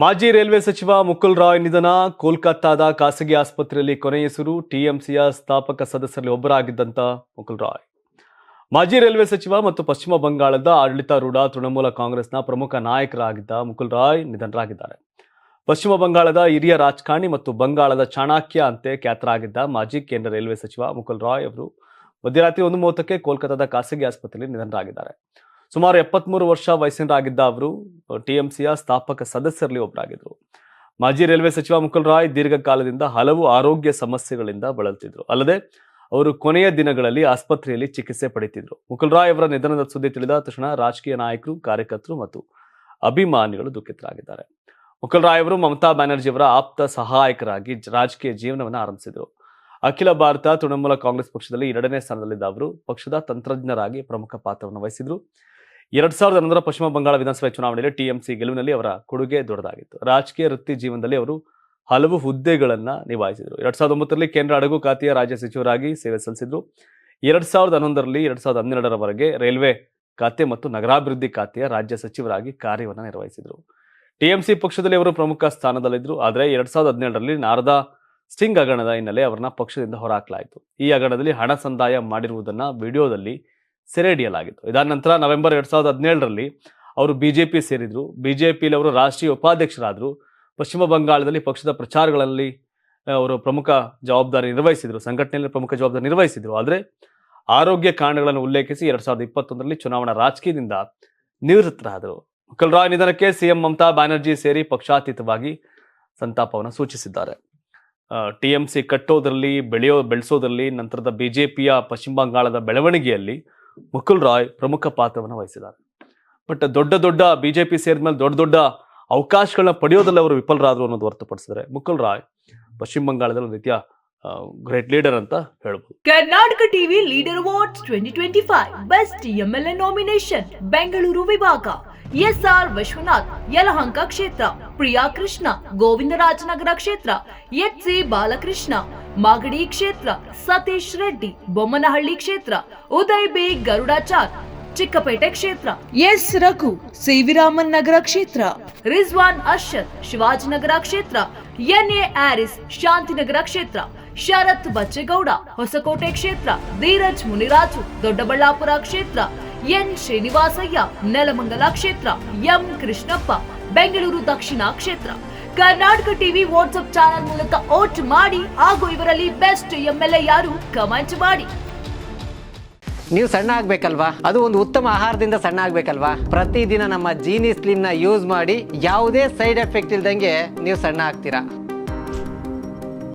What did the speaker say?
ಮಾಜಿ ರೈಲ್ವೆ ಸಚಿವ ಮುಕುಲ್ ರಾಯ್ ನಿಧನ. ಕೋಲ್ಕತ್ತಾದ ಖಾಸಗಿ ಆಸ್ಪತ್ರೆಯಲ್ಲಿ ಕೊನೆಯುಸಿರು. ಟಿಎಂಸಿಯ ಸ್ಥಾಪಕ ಸದಸ್ಯರಲ್ಲಿ ಒಬ್ಬರಾಗಿದ್ದಂತ ಮುಕುಲ್ ರಾಯ್ ಮಾಜಿ ರೈಲ್ವೆ ಸಚಿವ ಮತ್ತು ಪಶ್ಚಿಮ ಬಂಗಾಳದ ಆಡಳಿತಾರೂಢ ತೃಣಮೂಲ ಕಾಂಗ್ರೆಸ್ನ ಪ್ರಮುಖ ನಾಯಕರಾಗಿದ್ದ ಮುಕುಲ್ ರಾಯ್ ನಿಧನರಾಗಿದ್ದಾರೆ. ಪಶ್ಚಿಮ ಬಂಗಾಳದ ಹಿರಿಯ ರಾಜಕಾರಣಿ ಮತ್ತು ಬಂಗಾಳದ ಚಾಣಕ್ಯ ಅಂತೆ ಖ್ಯಾತರಾಗಿದ್ದ ಮಾಜಿ ಕೇಂದ್ರ ರೈಲ್ವೆ ಸಚಿವ ಮುಕುಲ್ ರಾಯ್ ಅವರು ಮಧ್ಯರಾತ್ರಿ 1:30ಕ್ಕೆ ಕೋಲ್ಕತ್ತಾದ ಖಾಸಗಿ ಆಸ್ಪತ್ರೆಯಲ್ಲಿ ನಿಧನರಾಗಿದ್ದಾರೆ. ಸುಮಾರು 73 ವರ್ಷ ವಯಸ್ಸಿನರಾಗಿದ್ದ ಅವರು ಟಿಎಂಸಿಯ ಸ್ಥಾಪಕ ಸದಸ್ಯರಲ್ಲಿ ಒಬ್ಬರಾಗಿದ್ದರು. ಮಾಜಿ ರೈಲ್ವೆ ಸಚಿವ ಮುಕುಲ್ ರಾಯ್ ದೀರ್ಘಕಾಲದಿಂದ ಹಲವು ಆರೋಗ್ಯ ಸಮಸ್ಯೆಗಳಿಂದ ಬಳಲುತ್ತಿದ್ರು. ಅಲ್ಲದೆ ಅವರು ಕೊನೆಯ ದಿನಗಳಲ್ಲಿ ಆಸ್ಪತ್ರೆಯಲ್ಲಿ ಚಿಕಿತ್ಸೆ ಪಡೆಯುತ್ತಿದ್ರು. ಮುಕುಲ್ ರಾಯ್ ಅವರ ನಿಧನದ ಸುದ್ದಿ ತಿಳಿದ ತಕ್ಷಣ ರಾಜಕೀಯ ನಾಯಕರು, ಕಾರ್ಯಕರ್ತರು ಮತ್ತು ಅಭಿಮಾನಿಗಳು ದುಃಖಿತರಾಗಿದ್ದಾರೆ. ಮುಕುಲ್ ರಾಯ್ ಅವರು ಮಮತಾ ಬ್ಯಾನರ್ಜಿ ಅವರ ಆಪ್ತ ಸಹಾಯಕರಾಗಿ ರಾಜಕೀಯ ಜೀವನವನ್ನು ಆರಂಭಿಸಿದರು. ಅಖಿಲ ಭಾರತ ತೃಣಮೂಲ ಕಾಂಗ್ರೆಸ್ ಪಕ್ಷದಲ್ಲಿ 2ನೇ ಸ್ಥಾನದಲ್ಲಿದ್ದ ಅವರು ಪಕ್ಷದ ತಂತ್ರಜ್ಞರಾಗಿ ಪ್ರಮುಖ ಪಾತ್ರವನ್ನು ವಹಿಸಿದ್ರು. 2011ರ ಪಶ್ಚಿಮ ಬಂಗಾಳ ವಿಧಾನಸಭೆ ಚುನಾವಣೆಯಲ್ಲಿ ಟಿಎಂಸಿ ಗೆಲುವಿನಲ್ಲಿ ಅವರ ಕೊಡುಗೆ ದೊಡ್ಡದಾಗಿತ್ತು. ರಾಜಕೀಯ ವೃತ್ತಿ ಜೀವನದಲ್ಲಿ ಅವರು ಹಲವು ಹುದ್ದೆಗಳನ್ನು ನಿಭಾಯಿಸಿದರು. 2009ರಲ್ಲಿ ಕೇಂದ್ರ ಹಡಗು ಖಾತೆಯ ರಾಜ್ಯ ಸಚಿವರಾಗಿ ಸೇವೆ ಸಲ್ಲಿಸಿದ್ರು. 2011ರಲ್ಲಿ 2012ರವರೆಗೆ ರೈಲ್ವೆ ಖಾತೆ ಮತ್ತು ನಗರಾಭಿವೃದ್ಧಿ ಖಾತೆಯ ರಾಜ್ಯ ಸಚಿವರಾಗಿ ಕಾರ್ಯವನ್ನು ನಿರ್ವಹಿಸಿದರು. ಟಿಎಂಸಿ ಪಕ್ಷದಲ್ಲಿ ಅವರು ಪ್ರಮುಖ ಸ್ಥಾನದಲ್ಲಿದ್ದರು. ಆದರೆ 2017ರಲ್ಲಿ ನಾರದಾ ಸ್ಟಿಂಗ್ ಹಗರಣದ ಹಿನ್ನೆಲೆ ಅವರನ್ನ ಪಕ್ಷದಿಂದ ಹೊರಹಾಕಲಾಯಿತು. ಈ ಹಗರಣದಲ್ಲಿ ಹಣ ಸಂದಾಯ ಮಾಡಿರುವುದನ್ನು ವಿಡಿಯೋದಲ್ಲಿ ಸೆರೆ ಹಿಡಿಯಲಾಗಿತ್ತು. ಇದಾದ ನಂತರ ನವೆಂಬರ್ 2017ರಲ್ಲಿ ಅವರು ಬಿಜೆಪಿ ಸೇರಿದ್ರು. ಬಿಜೆಪಿಯಲ್ಲಿ ಅವರು ರಾಷ್ಟ್ರೀಯ ಉಪಾಧ್ಯಕ್ಷರಾದರು. ಪಶ್ಚಿಮ ಬಂಗಾಳದಲ್ಲಿ ಪಕ್ಷದ ಪ್ರಚಾರಗಳಲ್ಲಿ ಅವರು ಪ್ರಮುಖ ಜವಾಬ್ದಾರಿ ನಿರ್ವಹಿಸಿದರು. ಸಂಘಟನೆಯಲ್ಲಿ ಪ್ರಮುಖ ಜವಾಬ್ದಾರಿ ನಿರ್ವಹಿಸಿದರು. ಆದರೆ ಆರೋಗ್ಯ ಕಾರಣಗಳನ್ನು ಉಲ್ಲೇಖಿಸಿ 2021ರಲ್ಲಿ ಚುನಾವಣಾ ರಾಜಕೀಯದಿಂದ ನಿವೃತ್ತರಾದರು. ಮುಕುಲ್ ರಾಯ್ ನಿಧನಕ್ಕೆ ಸಿಎಂ ಮಮತಾ ಬ್ಯಾನರ್ಜಿ ಸೇರಿ ಪಕ್ಷಾತೀತವಾಗಿ ಸಂತಾಪವನ್ನು ಸೂಚಿಸಿದ್ದಾರೆ. ಟಿಎಂಸಿ ಕಟ್ಟೋದ್ರಲ್ಲಿ, ಬೆಳೆಸೋದ್ರಲ್ಲಿ, ನಂತರದ ಬಿಜೆಪಿಯ ಪಶ್ಚಿಮ ಬಂಗಾಳದ ಬೆಳವಣಿಗೆಯಲ್ಲಿ ಮುಕುಲ್ ರಾಯ್ ಪ್ರಮುಖ ಪಾತ್ರವನ್ನು ವಹಿಸಿದ್ದಾರೆ. ಬಟ್ ದೊಡ್ಡ ಬಿಜೆಪಿ ಸೇರಿದ ಮೇಲೆ ದೊಡ್ಡ ಅವಕಾಶಗಳನ್ನ ಪಡೆಯೋದ್ರಲ್ಲಿ ಅವರು ವಿಫಲರಾದರು ಅನ್ನೋದು ಹೊರತುಪಡಿಸಿದರೆ ಮುಕುಲ್ ರಾಯ್ ಪಶ್ಚಿಮ ಬಂಗಾಳದಲ್ಲಿ ಒಂದು ರೀತಿಯ ಗ್ರೇಟ್ ಲೀಡರ್ ಅಂತ ಹೇಳ್ಬೋದು. Karnataka TV leader awards 2025 best MLA nomination Bengaluru ವಿಭಾಗ ಎಸ್ಆರ್ ವಿಶ್ವನಾಥ್ ಯಲಹಂಕ ಕ್ಷೇತ್ರ, ಪ್ರಿಯಾ ಕೃಷ್ಣ ಗೋವಿಂದರಾಜನಗರ ಕ್ಷೇತ್ರ, ಎಚ್ಸಿ ಬಾಲಕೃಷ್ಣ ಮಾಗಡಿ ಕ್ಷೇತ್ರ, ಸತೀಶ್ ರೆಡ್ಡಿ ಬೊಮ್ಮನಹಳ್ಳಿ ಕ್ಷೇತ್ರ, ಉದಯ್ ಬಿ ಗರುಡಾಚಾರ್ ಚಿಕ್ಕಪೇಟೆ ಕ್ಷೇತ್ರ, ಎಸ್ ರಘು ಸಿವಿರಾಮನ್ ನಗರ ಕ್ಷೇತ್ರ, ರಿಜ್ವಾನ್ ಅರ್ಷದ್ ಶಿವಾಜಿನಗರ ಕ್ಷೇತ್ರ, ಎನ್ಎ ಆರಿಸ್ ಶಾಂತಿನಗರ ಕ್ಷೇತ್ರ, ಶರತ್ ಬಚ್ಚೇಗೌಡ ಹೊಸಕೋಟೆ ಕ್ಷೇತ್ರ, ಧೀರಜ್ ಮುನಿರಾಜು ದೊಡ್ಡಬಳ್ಳಾಪುರ ಕ್ಷೇತ್ರ, ಎನ್ ಶ್ರೀನಿವಾಸಯ್ಯ ನೆಲಮಂಗಲ ಕ್ಷೇತ್ರ, ಎಂ ಕೃಷ್ಣಪ್ಪ ಬೆಂಗಳೂರು ದಕ್ಷಿಣ ಕ್ಷೇತ್ರ. ಕರ್ನಾಟಕ ಟಿವಿ ವಾಟ್ಸ್ಆಪ್ ಚಾನೆಲ್ ಮೂಲಕ ವೋಟ್ ಮಾಡಿ ಹಾಗೂ ಇವರಲ್ಲಿ ಬೆಸ್ಟ್ ಎಂಎಲ್ಎ ಯಾರು ಕಮೆಂಟ್ ಮಾಡಿ. ನೀವು ಸಣ್ಣ ಆಗ್ಬೇಕಲ್ವಾ? ಅದು ಒಂದು ಉತ್ತಮ ಆಹಾರದಿಂದ ಸಣ್ಣ ಆಗ್ಬೇಕಲ್ವಾ? ಪ್ರತಿದಿನ ನಮ್ಮ ಜೀನಿ ಸ್ಲಿಮ್ ನ ಯೂಸ್ ಮಾಡಿ ಯಾವುದೇ ಸೈಡ್ ಎಫೆಕ್ಟ್ ಇಲ್ದಂಗೆ ನೀವು ಸಣ್ಣ ಆಗ್ತೀರಾ.